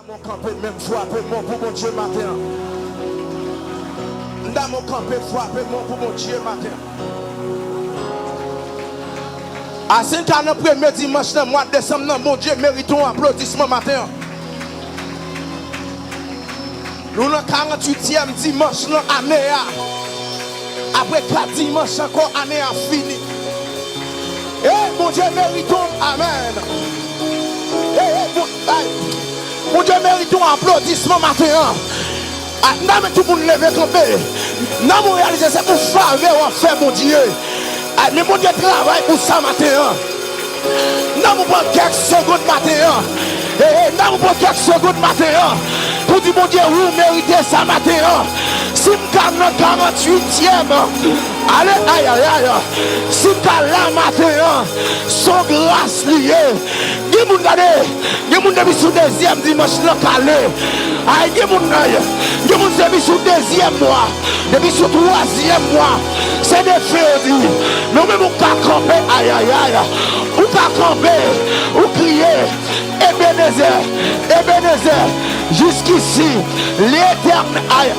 Mon campé même frapper mon pour mon Dieu matin. Dans mon campé frapper mon pour mon Dieu matin. À Saint-Anne, le premier dimanche du mois de décembre, mon Dieu méritons applaudissement matin. Nous avons 48e dimanche de l'année. Après 4 dimanches encore, l'année a fini. Et mon Dieu méritons, amen. Mon Dieu méritons applaudissement matin. Nous tout le monde lever campé. Nous réaliser c'est pour faveur en fait mon Dieu. Mais mon Dieu travaille pour ça matin. Nous prenons quelques secondes matin. Nous prenons quelques secondes matin. Pour dire mon Dieu, vous méritez ça matin. Si vous êtes dans 48e, allez, aïe, aïe, aïe. Si vous êtes là matin, son grâce liée. Vous avez sur deuxième dimanche calé. Aïe, vous avez sur deuxième mois. Depuis sur troisième mois. C'est des faits. Nous même vous pouvez camper. Aïe, aïe, aïe. Vous pouvez camper. Vous criez. Ebenezer. Ebenezer. Jusqu'ici. L'éternel. Aïe.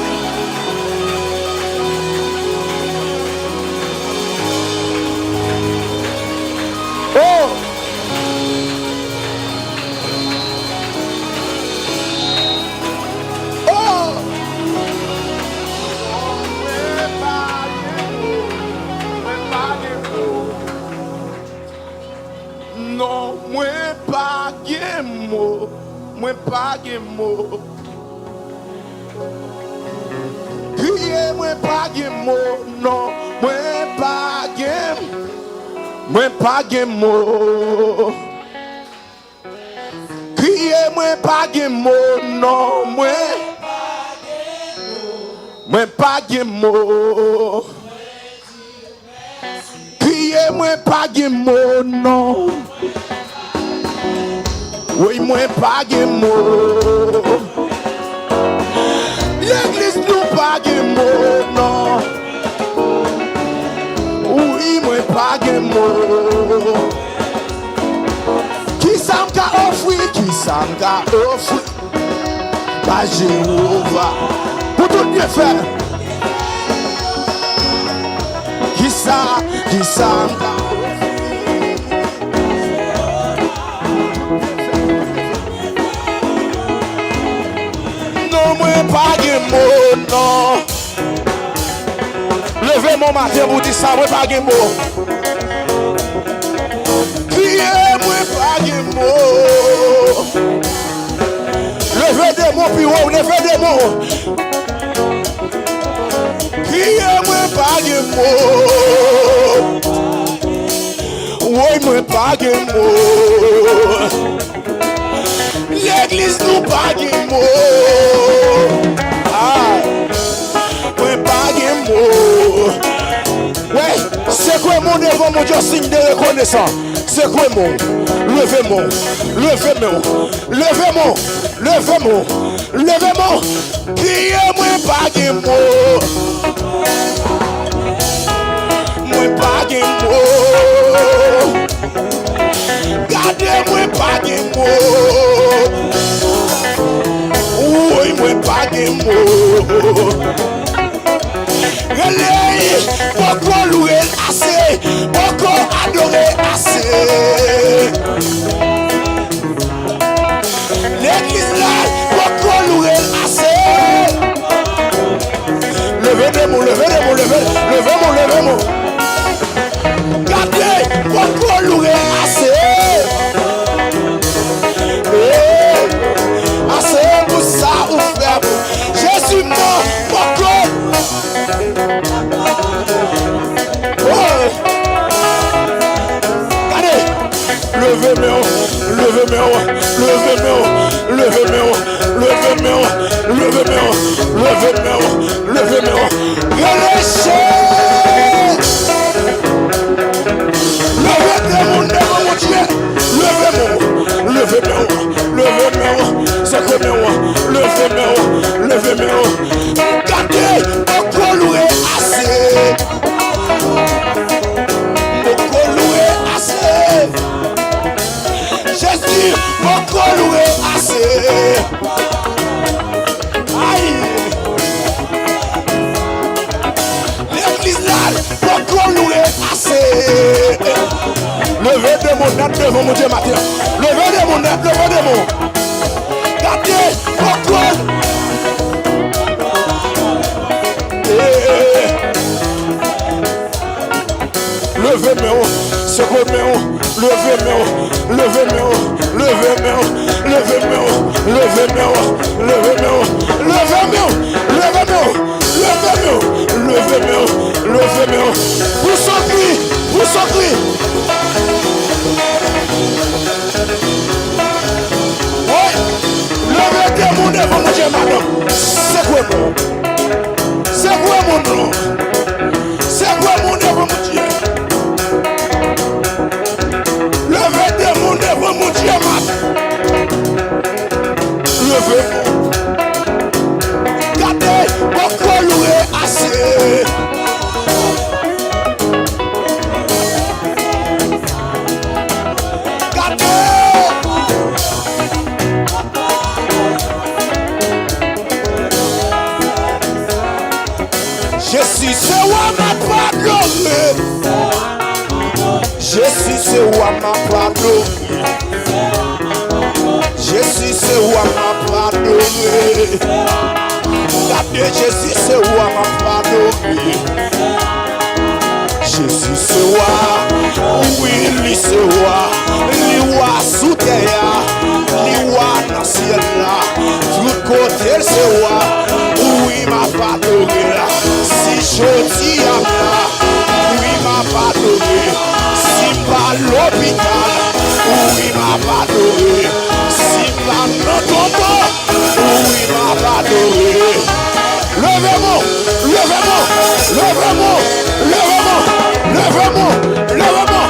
Oh. Non, moi pas de mots, moi pas de mots. Criez, moi pas de mots, non, moi pas de mots. Criez, moi pas de mots, non, moi pas de mots. Criez-moi pas de mots, non. Oui, moi pas de mots. L'église nous pas de mots, non. Oui, moi pas de mots. Qui ça m'a offert, qui ça m'a offert? Pas Jéhovah. Pour tout bien faire. Qui ça non, moi pas de mots, non. Levez mon matin pour dire ça, moi pas de mots. Criez, moi pas de mots. Levez des mots, puis on levez des mots. Criez-moi pas de mots. Oui, moi pas de mots. L'église nous pas de mots. Ah, moi pas de mots. Ouais, c'est quoi mon devant mon Dieu signe de reconnaissance? C'est quoi mon? Levez-moi, levez-moi, levez-moi, levez-moi, levez-moi. Criez-moi pas de mots. Moi pas de mots. Gardez-moi pas de mots. Oui, moi pas de mots. Relais, Poko Loure'W Ase, Poko adoré assez. L'église là, Poko Loure'W Ase. Levez-moi, levez-moi, levez-moi, levez-moi. Gardez, Poko Loure'W Ase. Assez pour ça, ou frère. Jésus mort, Poko. Levez-moi, levez-moi, levez-moi, levez-moi, levez-moi, levez-moi, levez-moi, levez-moi, relâchez. Levez-moi, mon Dieu, levez-moi, levez-moi, levez-moi, c'est comme moi, levez-moi, levez-moi, gardez, Poko Loure'W Ase. Poko Loure'W Ase. Jésus, Poko Loure'W Ase. net devant mon Dieu matin. Levez des mon net, levez des mots. Gardez, pourquoi? Levez-moi, secouez-moi, levez-moi, levez-moi, levez-moi, levez-moi, levez-moi, levez-moi, levez-moi, levez-moi, levez-moi, levez-moi, levez-moi. Pour son cri, pour son cri. Oui, levez des mondes devant mon Dieu, madame. Secouez-moi, secouez mon nom. Secouez mon devant mon Dieu. Levez des mondes devant mon Dieu, madame. Levez-moi. Gardez Poko Loure'W Ase. Jésus, c'est moi ma pardonné. Jésus, c'est moi ma pardonné. Jésus, c'est moi ma pardonné. Regardez, Jésus, c'est moi ma pardonné. Jésus, c'est moi. Oui, lui, c'est moi. Lui, moi, sous terre. Lui, moi, dans le ciel là. Tout côté, c'est moi. Oui, ma pardonné là. Si je dis à moi, oui, m'a pardonné. Si pas l'hôpital, oui, m'a pardonné. Si pas dans ton corps, oui, m'a pardonné. Levez-moi, levez-moi, levez-moi, levez-moi, levez-moi, levez-moi.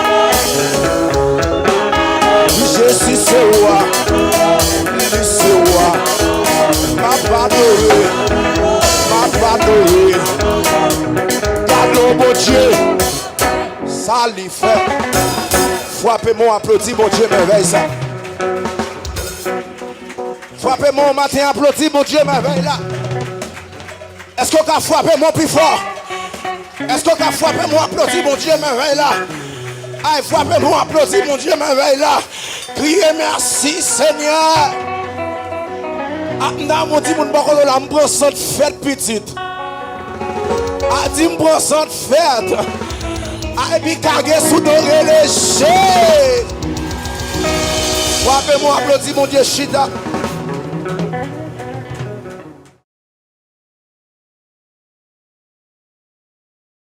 Jésus, c'est moi, c'est moi, m'a pardonné. Pardonné, pardon mon Dieu, ça l'y fait. Frappez-moi, applaudis mon Dieu, merveille ça. Frappez-moi matin, applaudis mon Dieu, merveille là. Est-ce qu'on a frappé mon plus fort? Est-ce qu'on a frappé mon applaudis mon Dieu, merveille là? Aïe, frappez-moi, applaudis mon Dieu, merveille là. Criez merci Seigneur. Ah, mon dit mon bakolo la m'prend cette fête petite. Ah, dit m'prend cette fête. Ah, et puis kage sous doré léger. Frappez-moi, applaudis mon Dieu, chita.